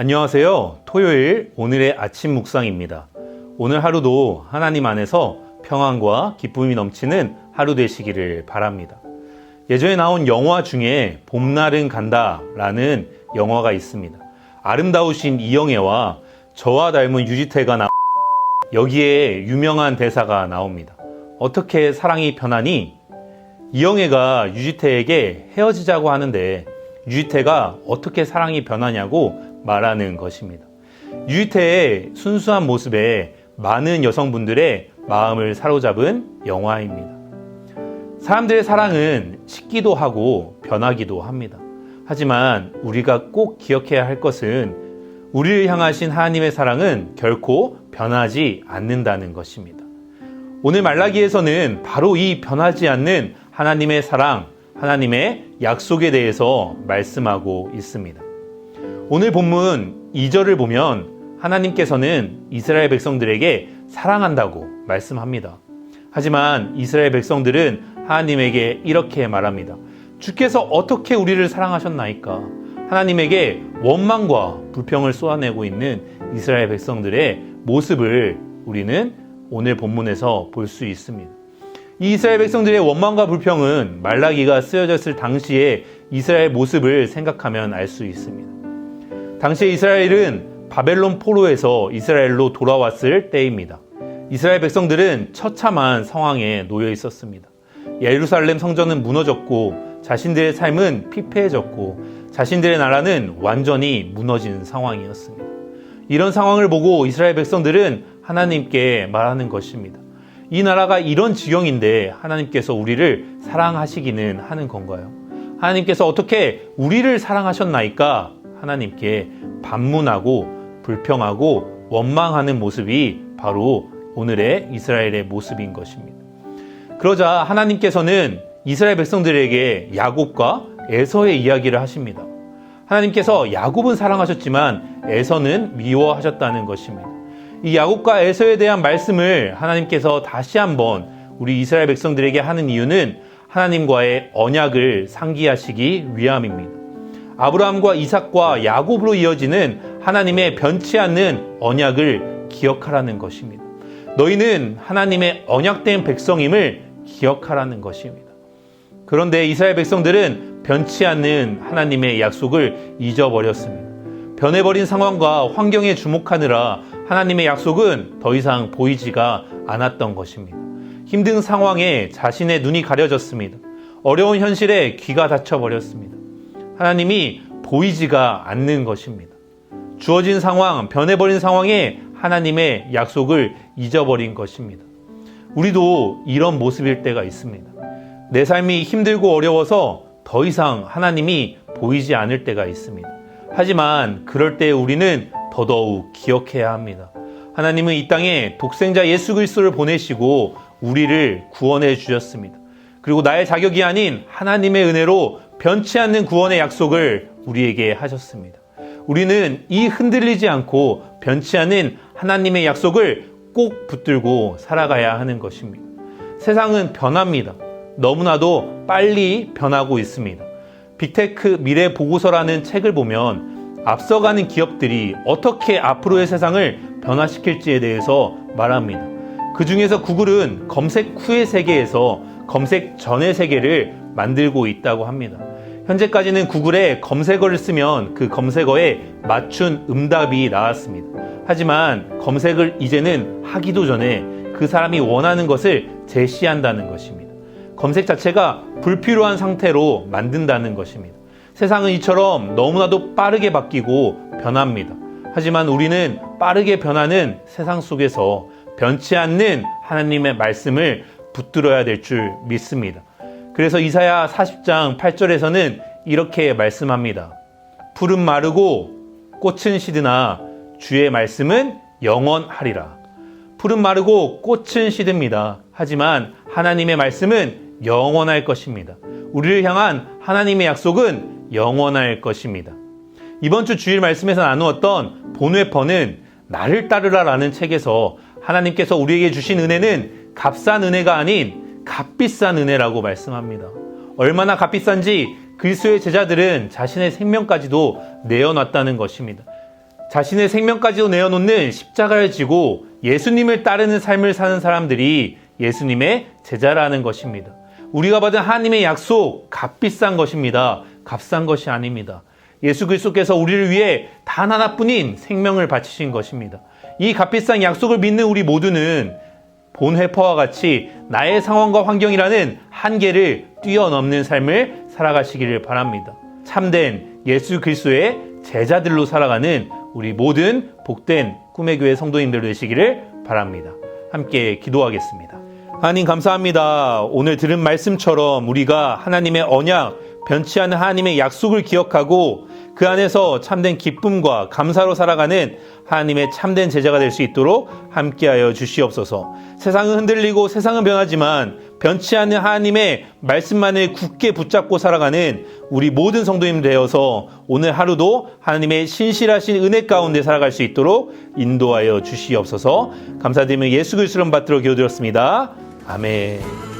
안녕하세요. 토요일 오늘의 아침 묵상입니다. 오늘 하루도 하나님 안에서 평안과 기쁨이 넘치는 하루 되시기를 바랍니다. 예전에 나온 영화 중에 봄날은 간다 라는 영화가 있습니다. 아름다우신 이영애와 저와 닮은 유지태가 여기에 유명한 대사가 나옵니다. 어떻게 사랑이 변하니? 이영애가 유지태에게 헤어지자고 하는데 유지태가 어떻게 사랑이 변하냐고 말하는 것입니다. 유지태의 순수한 모습에 많은 여성분들의 마음을 사로잡은 영화입니다. 사람들의 사랑은 식기도 하고 변하기도 합니다. 하지만 우리가 꼭 기억해야 할 것은 우리를 향하신 하나님의 사랑은 결코 변하지 않는다는 것입니다. 오늘 말라기에서는 바로 이 변하지 않는 하나님의 사랑, 하나님의 약속에 대해서 말씀하고 있습니다. 오늘 본문 2절을 보면 하나님께서는 이스라엘 백성들에게 사랑한다고 말씀합니다. 하지만 이스라엘 백성들은 하나님에게 이렇게 말합니다. 주께서 어떻게 우리를 사랑하셨나이까? 하나님에게 원망과 불평을 쏟아내고 있는 이스라엘 백성들의 모습을 우리는 오늘 본문에서 볼 수 있습니다. 이 이스라엘 백성들의 원망과 불평은 말라기가 쓰여졌을 당시의 이스라엘 모습을 생각하면 알 수 있습니다. 당시에 이스라엘은 바벨론 포로에서 이스라엘로 돌아왔을 때입니다. 이스라엘 백성들은 처참한 상황에 놓여 있었습니다. 예루살렘 성전은 무너졌고 자신들의 삶은 피폐해졌고 자신들의 나라는 완전히 무너진 상황이었습니다. 이런 상황을 보고 이스라엘 백성들은 하나님께 말하는 것입니다. 이 나라가 이런 지경인데 하나님께서 우리를 사랑하시기는 하는 건가요? 하나님께서 어떻게 우리를 사랑하셨나이까? 하나님께 반문하고 불평하고 원망하는 모습이 바로 오늘의 이스라엘의 모습인 것입니다. 그러자 하나님께서는 이스라엘 백성들에게 야곱과 에서의 이야기를 하십니다. 하나님께서 야곱은 사랑하셨지만 에서는 미워하셨다는 것입니다. 이 야곱과 에서에 대한 말씀을 하나님께서 다시 한번 우리 이스라엘 백성들에게 하는 이유는 하나님과의 언약을 상기하시기 위함입니다. 아브라함과 이삭과 야곱으로 이어지는 하나님의 변치 않는 언약을 기억하라는 것입니다. 너희는 하나님의 언약된 백성임을 기억하라는 것입니다. 그런데 이스라엘 백성들은 변치 않는 하나님의 약속을 잊어버렸습니다. 변해버린 상황과 환경에 주목하느라 하나님의 약속은 더 이상 보이지가 않았던 것입니다. 힘든 상황에 자신의 눈이 가려졌습니다. 어려운 현실에 귀가 닫혀버렸습니다. 하나님이 보이지가 않는 것입니다. 주어진 상황, 변해버린 상황에 하나님의 약속을 잊어버린 것입니다. 우리도 이런 모습일 때가 있습니다. 내 삶이 힘들고 어려워서 더 이상 하나님이 보이지 않을 때가 있습니다. 하지만 그럴 때 우리는 더더욱 기억해야 합니다. 하나님은 이 땅에 독생자 예수 그리스도를 보내시고 우리를 구원해 주셨습니다. 그리고 나의 자격이 아닌 하나님의 은혜로 변치 않는 구원의 약속을 우리에게 하셨습니다. 우리는 이 흔들리지 않고 변치 않는 하나님의 약속을 꼭 붙들고 살아가야 하는 것입니다. 세상은 변합니다. 너무나도 빨리 변하고 있습니다. 빅테크 미래 보고서라는 책을 보면 앞서가는 기업들이 어떻게 앞으로의 세상을 변화시킬지에 대해서 말합니다. 그 중에서 구글은 검색 후의 세계에서 검색 전의 세계를 만들고 있다고 합니다. 현재까지는 구글에 검색어를 쓰면 그 검색어에 맞춘 응답이 나왔습니다. 하지만 검색을 이제는 하기도 전에 그 사람이 원하는 것을 제시한다는 것입니다. 검색 자체가 불필요한 상태로 만든다는 것입니다. 세상은 이처럼 너무나도 빠르게 바뀌고 변합니다. 하지만 우리는 빠르게 변하는 세상 속에서 변치 않는 하나님의 말씀을 붙들어야 될 줄 믿습니다. 그래서 이사야 40장 8절에서는 이렇게 말씀합니다. 풀은 마르고 꽃은 시드나 주의 말씀은 영원하리라. 풀은 마르고 꽃은 시듭니다. 하지만 하나님의 말씀은 영원할 것입니다. 우리를 향한 하나님의 약속은 영원할 것입니다. 이번 주 주일 말씀에서 나누었던 본회퍼는 나를 따르라 라는 책에서 하나님께서 우리에게 주신 은혜는 값싼 은혜가 아닌 값비싼 은혜라고 말씀합니다. 얼마나 값비싼지 그리스도의 제자들은 자신의 생명까지도 내어놨다는 것입니다. 자신의 생명까지도 내어놓는 십자가를 지고 예수님을 따르는 삶을 사는 사람들이 예수님의 제자라는 것입니다. 우리가 받은 하나님의 약속, 값비싼 것입니다. 값싼 것이 아닙니다. 예수 그리스도께서 우리를 위해 단 하나뿐인 생명을 바치신 것입니다. 이 값비싼 약속을 믿는 우리 모두는 본회파와 같이 나의 상황과 환경이라는 한계를 뛰어넘는 삶을 살아가시기를 바랍니다. 참된 예수 그리스도의 제자들로 살아가는 우리 모든 복된 꿈의 교회 성도님들 되시기를 바랍니다. 함께 기도하겠습니다. 하나님 감사합니다. 오늘 들은 말씀처럼 우리가 하나님의 언약, 변치 않는 하나님의 약속을 기억하고 그 안에서 참된 기쁨과 감사로 살아가는 하나님의 참된 제자가 될 수 있도록 함께하여 주시옵소서. 세상은 흔들리고 세상은 변하지만 변치 않는 하나님의 말씀만을 굳게 붙잡고 살아가는 우리 모든 성도님 되어서 오늘 하루도 하나님의 신실하신 은혜 가운데 살아갈 수 있도록 인도하여 주시옵소서. 감사드리며 예수 그리스도를 받들어 기도드렸습니다. 아멘.